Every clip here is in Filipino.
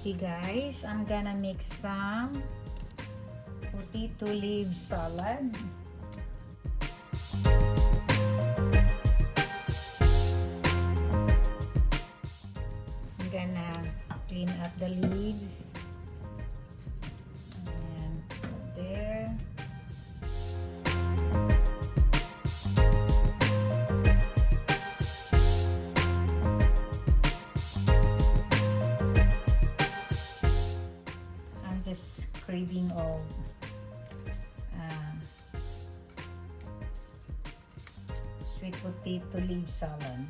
Okay guys, I'm gonna mix some potato leaf salad. I'm gonna clean up the leaves and put there. I'm just craving of sweet potato leaf salad.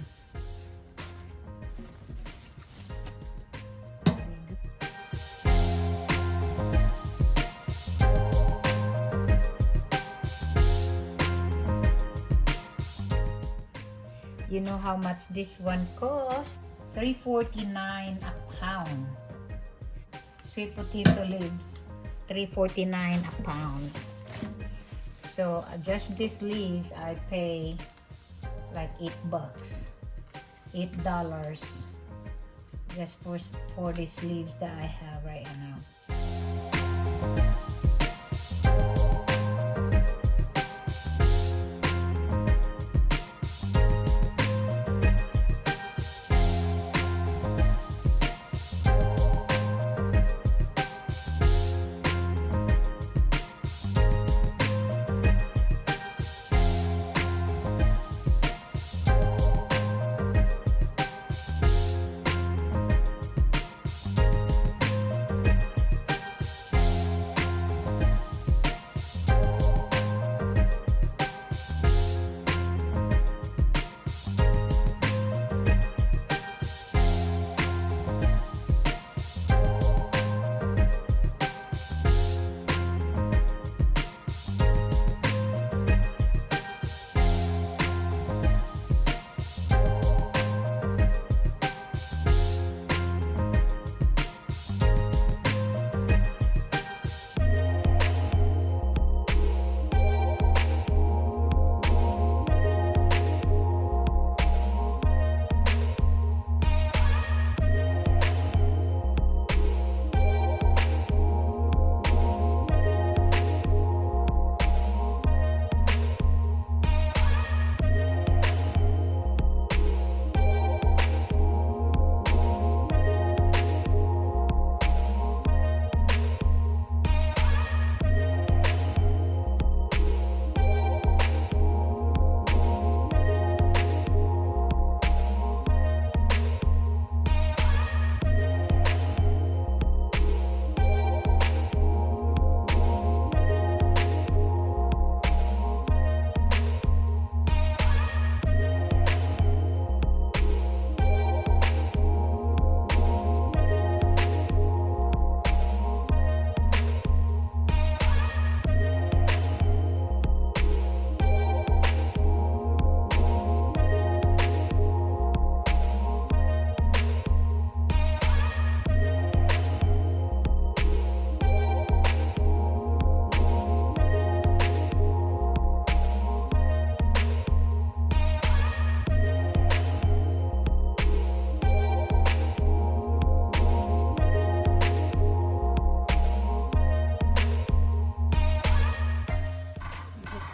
You know how much this one costs? $3.49 a pound. Sweet potato leaves, $3.49 a pound. So just these leaves, I pay like $8, $8 just for these leaves that I have right now.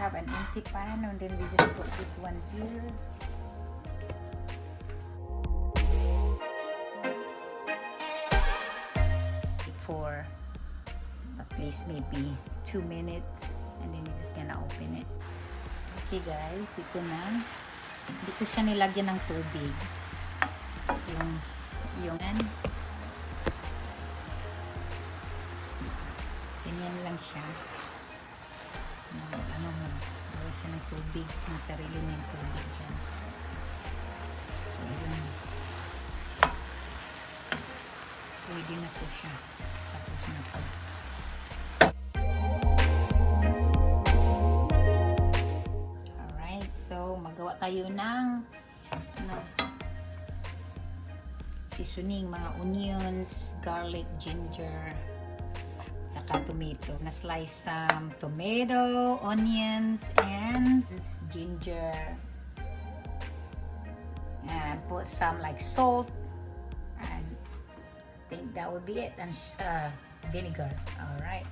Have an empty pan and then we just put this one here. For at least maybe 2 minutes and then we're just gonna open it. Okay guys, ito na. Hindi ko siya nilagyan ng tubig. Yung ganyan lang siya. Bawa siya ng tubig, ng sarili na yung tubig dyan. So, yun. Pwede na po siya. Tapos na po. Alright, so magawa tayo ng seasoning, mga onions, garlic, ginger, saka tomato. Na-slice some tomato, onions, and ginger. And put some like salt and think that would be it. And vinegar. All right.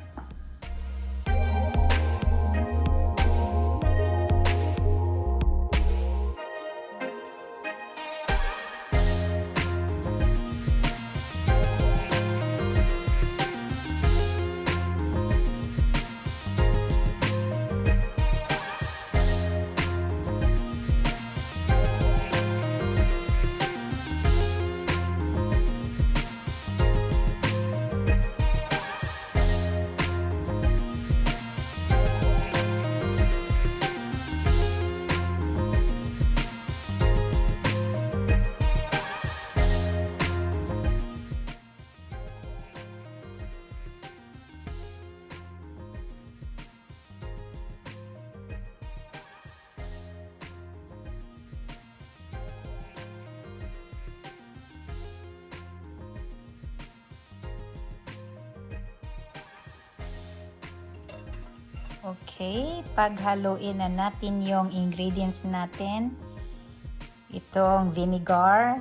Okay, paghaluin na natin yung ingredients natin. Itong vinegar.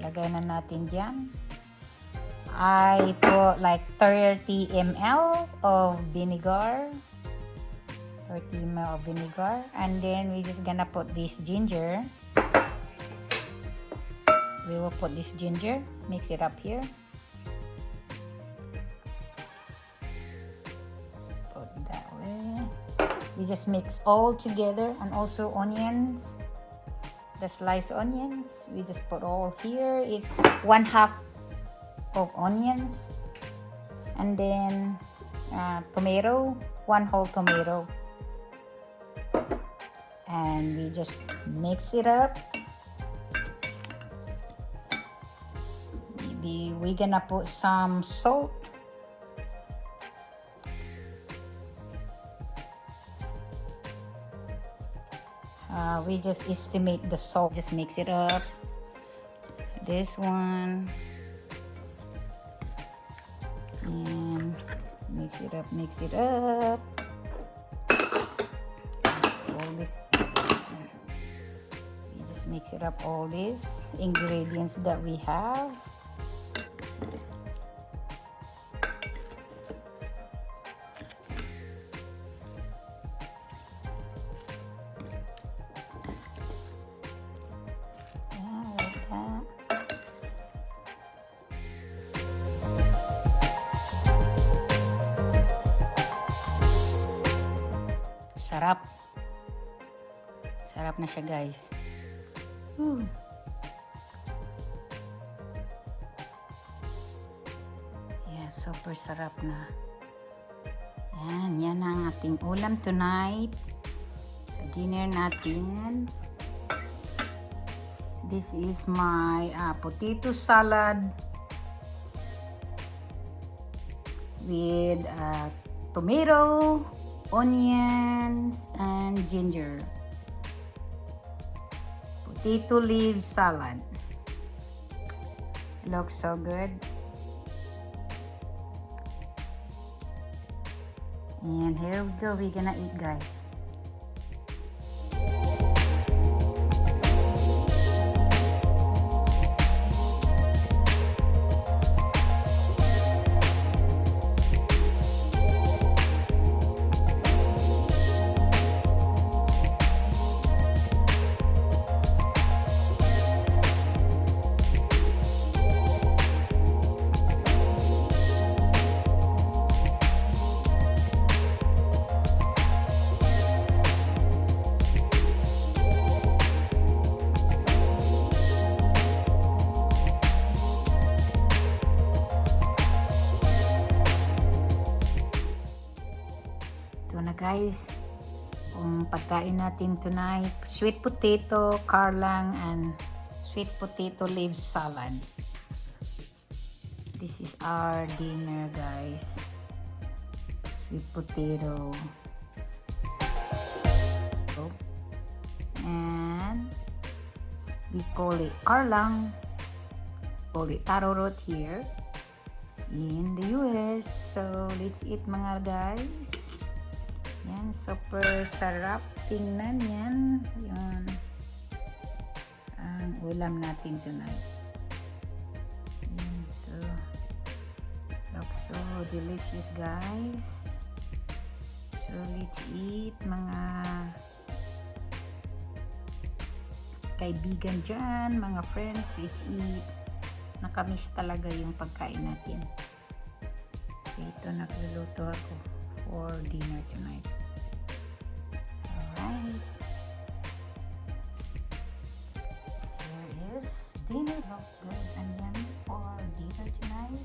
Lagay na natin dyan. I put like 30 ml of vinegar. 30 ml of vinegar. And then we just gonna put this ginger. We will put this ginger. Mix it up here. We just mix all together, and also onions, the sliced onions. We just put all here. It's 1/2 of onions, and then tomato, 1 whole tomato, and we just mix it up. Maybe we're gonna put some salt. We just estimate the salt. Just mix it up. This one. And mix it up, mix it up. All this. We just mix it up, all these ingredients that we have. Sarap. Sarap na siya, guys. Yeah, super sarap na. Yan ang ating ulam tonight. Sa dinner natin. This is my potato salad with tomato, onions, and ginger. Potato leaf salad. Looks so good. And here we go. We're gonna eat, guys. Ito na, guys, kung pagkain natin tonight, sweet potato, carlang, and sweet potato leaf salad. This is our dinner, guys. Sweet potato. And we call it carlang. Call it taro root here in the US. So let's eat, mga guys. Yan, super sarap tingnan yan. Yan ang ulam natin tonight. So delicious, guys. So let's eat, mga kaibigan dyan, mga friends, let's eat. Nakamiss talaga yung pagkain natin. So ito, nagluluto ako for dinner tonight. Alright. Here is dinner. Look good and yummy for dinner tonight.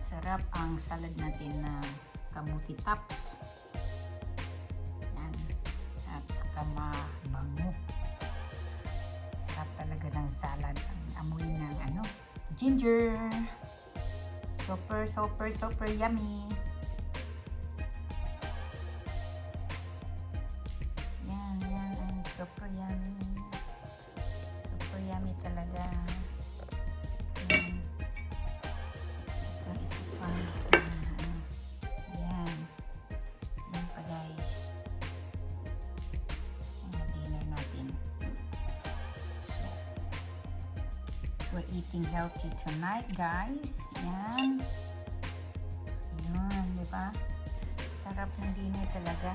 Sarap ang salad natin na kamuti tops. Yan. At saka mabango. Sarap talaga ng salad. Ang amoy ng ginger. Super, super, super yummy. Yan, yan. And super yummy. Super yummy talaga. We're eating healthy tonight, guys. Yan. Yun, di ba? Sarap ng dinner talaga.